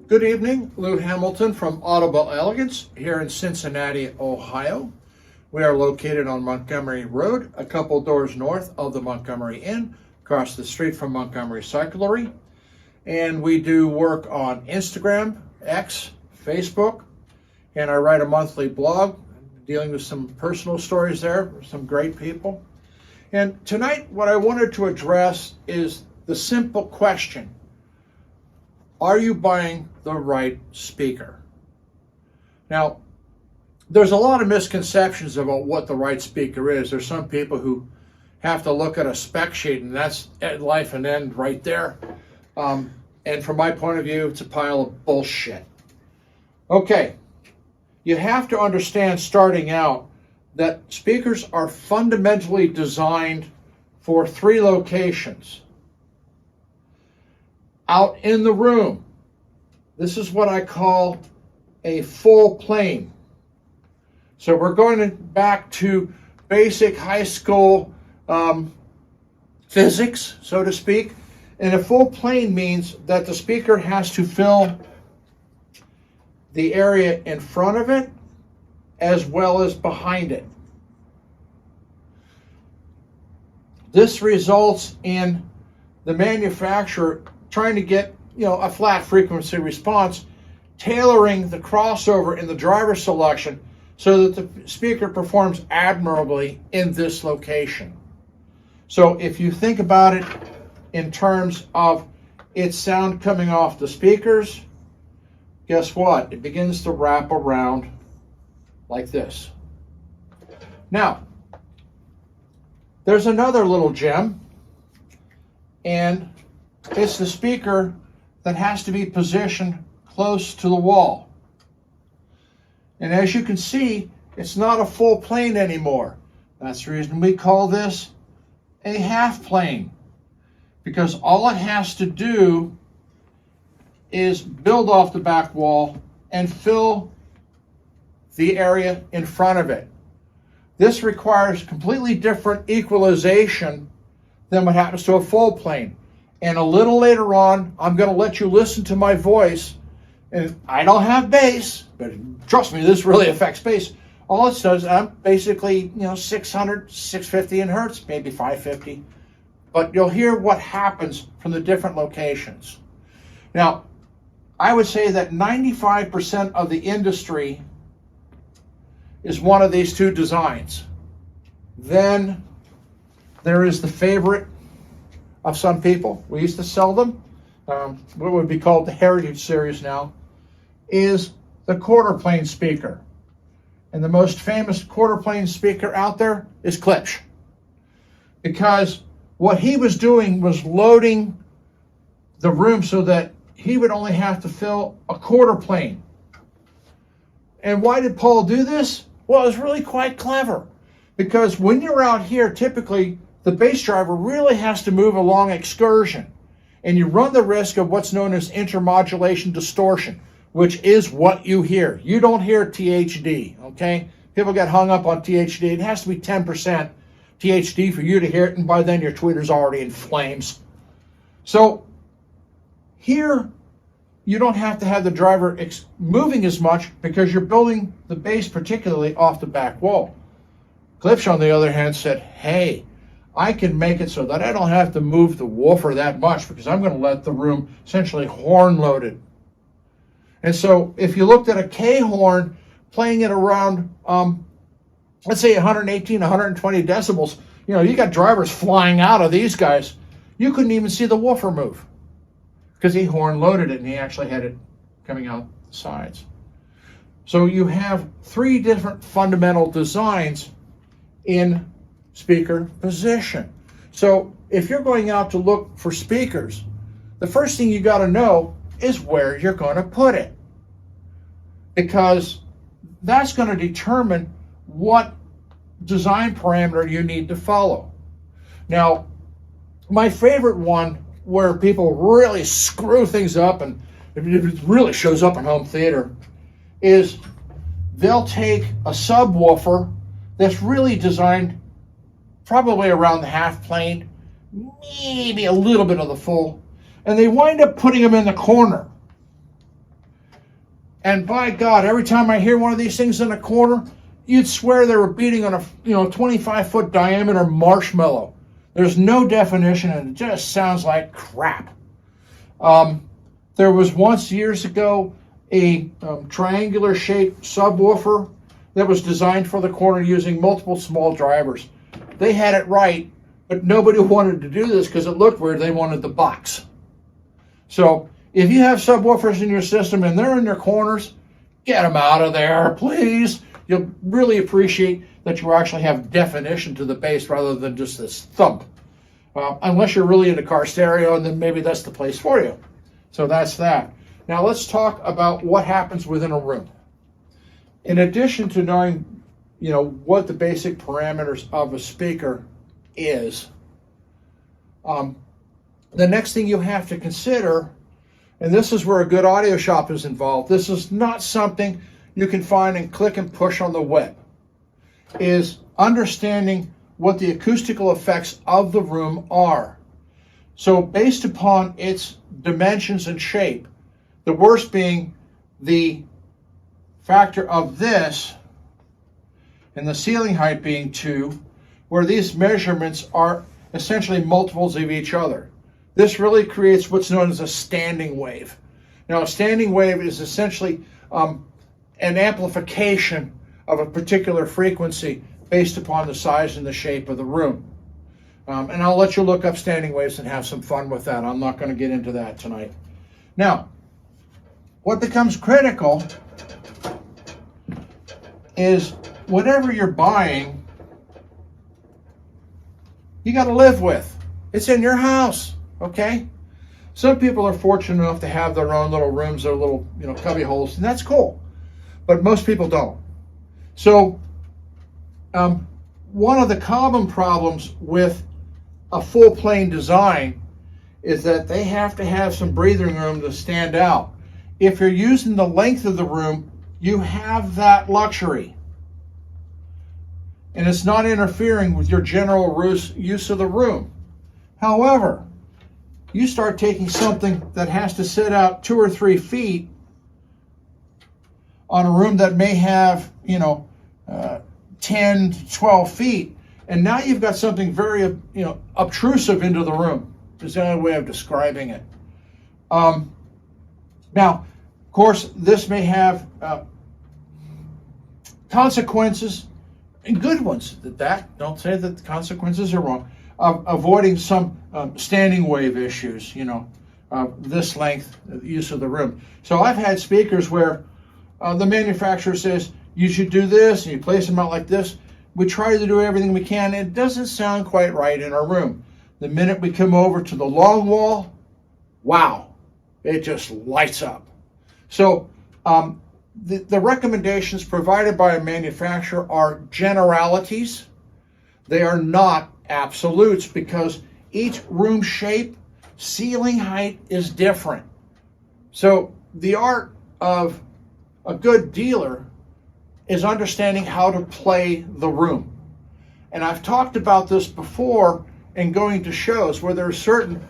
Good evening, Lou Hamilton from Audible Elegance here in Cincinnati, Ohio. We are located on Montgomery Road, a couple doors north of the Montgomery Inn, across the street from Montgomery Cyclery. And we do work on Instagram, X, Facebook, and I write a monthly blog dealing with some personal stories there, some great people. And tonight, what I wanted to address is the simple question: are you buying the right speaker? Now, there's a lot of misconceptions about what the right speaker is. There's some people who have to look at a spec sheet, and that's at life and end right there. And from my point of view, it's a pile of bullshit. Okay, you have to understand starting out that speakers are fundamentally designed for 3 locations. Out in the room, this is what I call a full plane. So we're going back to basic high school physics, so to speak. And a full plane means that the speaker has to fill the area in front of it as well as behind it. This results in the manufacturer trying to get, a flat frequency response, tailoring the crossover in the driver selection so that the speaker performs admirably in this location. So if you think about it in terms of its sound coming off the speakers, guess what? It begins to wrap around like this. Now, there's another little gem, and it's the speaker that has to be positioned close to the wall. And as you can see, it's not a full plane anymore. That's the reason we call this a half plane, because all it has to do is build off the back wall and fill the area in front of it. This requires completely different equalization than what happens to a full plane. And a little later on, I'm going to let you listen to my voice. And I don't have bass, but trust me, this really affects bass. All it does, I'm basically, 600, 650 in hertz, maybe 550. But you'll hear what happens from the different locations. Now, I would say that 95% of the industry is one of these 2 designs. Then there is the favorite of some people. We used to sell them, what would be called the Heritage Series now, is the quarter plane speaker. And the most famous quarter plane speaker out there is Klipsch. Because what he was doing was loading the room so that he would only have to fill a quarter plane. And why did Paul do this? Well, it was really quite clever. Because when you're out here, typically the bass driver really has to move a long excursion. And you run the risk of what's known as intermodulation distortion, which is what you hear. You don't hear THD, okay? People get hung up on THD. It has to be 10% THD for you to hear it, and by then your tweeter's already in flames. So here, you don't have to have the driver moving as much because you're building the bass particularly off the back wall. Klipsch, on the other hand, said, hey, I can make it so that I don't have to move the woofer that much because I'm going to let the room essentially horn loaded. And so if you looked at a K horn playing it around, let's say 118, 120 decibels, you got drivers flying out of these guys. You couldn't even see the woofer move because he horn loaded it and he actually had it coming out the sides. So you have 3 different fundamental designs in speaker position. So if you're going out to look for speakers, the first thing you got to know is where you're going to put it, because that's going to determine what design parameter you need to follow. Now, my favorite one where people really screw things up, and it really shows up in home theater, is they'll take a subwoofer that's really designed probably around the half plane, maybe a little bit of the full, and they wind up putting them in the corner. And by God, every time I hear one of these things in a corner, you'd swear they were beating on a 25-foot diameter marshmallow. There's no definition, and it just sounds like crap. There was once years ago a triangular-shaped subwoofer that was designed for the corner using multiple small drivers. They had it right, but nobody wanted to do this because it looked weird. They wanted the box. So if you have subwoofers in your system and they're in their corners, get them out of there, please. You'll really appreciate that you actually have definition to the bass rather than just this thump. Unless you're really into car stereo, and then maybe that's the place for you. So that's that. Now let's talk about what happens within a room. In addition to knowing, what the basic parameters of a speaker is, the next thing you have to consider, and this is where a good audio shop is involved, this is not something you can find and click and push on the web, is understanding what the acoustical effects of the room are. So based upon its dimensions and shape, the worst being the factor of this and the ceiling height being 2, where these measurements are essentially multiples of each other. This really creates what's known as a standing wave. Now, a standing wave is essentially an amplification of a particular frequency based upon the size and the shape of the room. And I'll let you look up standing waves and have some fun with that. I'm not going to get into that tonight. Now, what becomes critical is whatever you're buying, you got to live with. It's in your house, okay? Some people are fortunate enough to have their own little rooms, their little, cubby holes, and that's cool. But most people don't. So, one of the common problems with a full plane design is that they have to have some breathing room to stand out. If you're using the length of the room, you have that luxury. And it's not interfering with your general use of the room. However, you start taking something that has to sit out 2 or 3 feet on a room that may have, 10 to 12 feet, and now you've got something very, obtrusive into the room, is the only way of describing it. Now, of course, this may have consequences, and good ones at that. Don't say that the consequences are wrong. Avoiding some standing wave issues, this length, use of the room. So I've had speakers where the manufacturer says, you should do this, and you place them out like this. We try to do everything we can, and it doesn't sound quite right in our room. The minute we come over to the long wall, wow, it just lights up. So the recommendations provided by a manufacturer are generalities. They are not absolutes because each room shape, ceiling height is different. So the art of a good dealer is understanding how to play the room. And I've talked about this before in going to shows where there are certain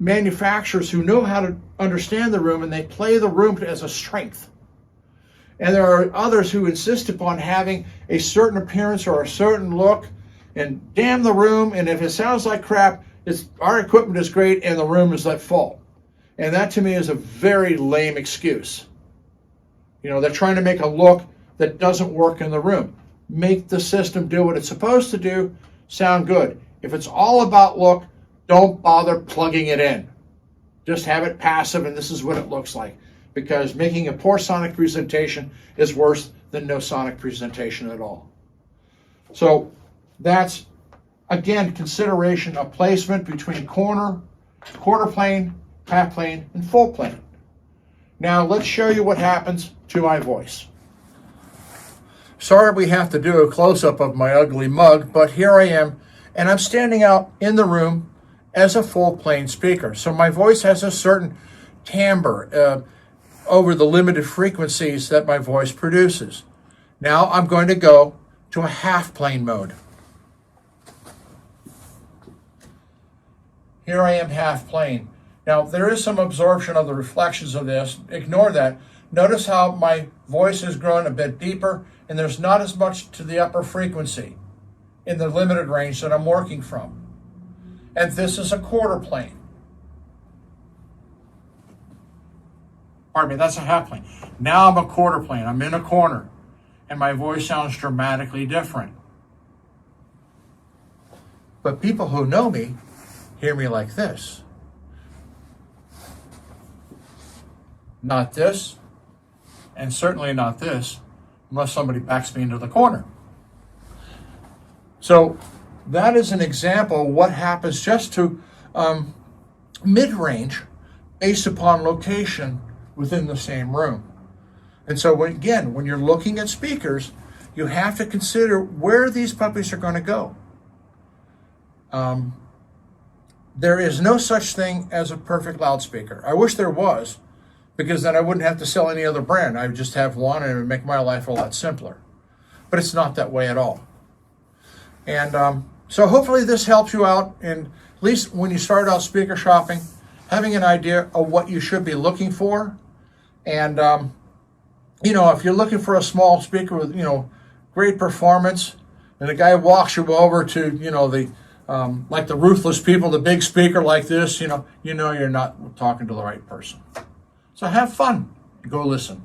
manufacturers who know how to understand the room and they play the room as a strength. And there are others who insist upon having a certain appearance or a certain look and damn the room, and if it sounds like crap, our equipment is great and the room is at fault. And that to me is a very lame excuse. They're trying to make a look that doesn't work in the room. Make the system do what it's supposed to do, sound good. If it's all about look, don't bother plugging it in. Just have it passive and this is what it looks like. Because making a poor sonic presentation is worse than no sonic presentation at all. So that's, again, consideration of placement between corner, quarter plane, half plane, and full plane. Now let's show you what happens to my voice. Sorry we have to do a close-up of my ugly mug, but here I am, and I'm standing out in the room as a full plane speaker. So my voice has a certain timbre over the limited frequencies that my voice produces. Now I'm going to go to a half plane mode. Here I am half plane. Now there is some absorption of the reflections of this. Ignore that. Notice how my voice is growing a bit deeper, and there's not as much to the upper frequency in the limited range that I'm working from. And this is a quarter plane. Pardon me, that's a half plane. Now I'm a quarter plane. I'm in a corner, and my voice sounds dramatically different. But people who know me hear me like this. Not this, and certainly not this, unless somebody backs me into the corner. So that is an example of what happens just to mid-range based upon location within the same room. And so again, when you're looking at speakers, you have to consider where these puppies are going to go. There is no such thing as a perfect loudspeaker. I wish there was, because then I wouldn't have to sell any other brand. I would just have one, and it would make my life a lot simpler. But it's not that way at all. And so hopefully this helps you out, and at least when you start out speaker shopping, having an idea of what you should be looking for. And, you know, if you're looking for a small speaker with, you know, great performance, and a guy walks you over to, you know, the like the Ruthless People, the big speaker like this, you know you're not talking to the right person. So have fun. Go listen.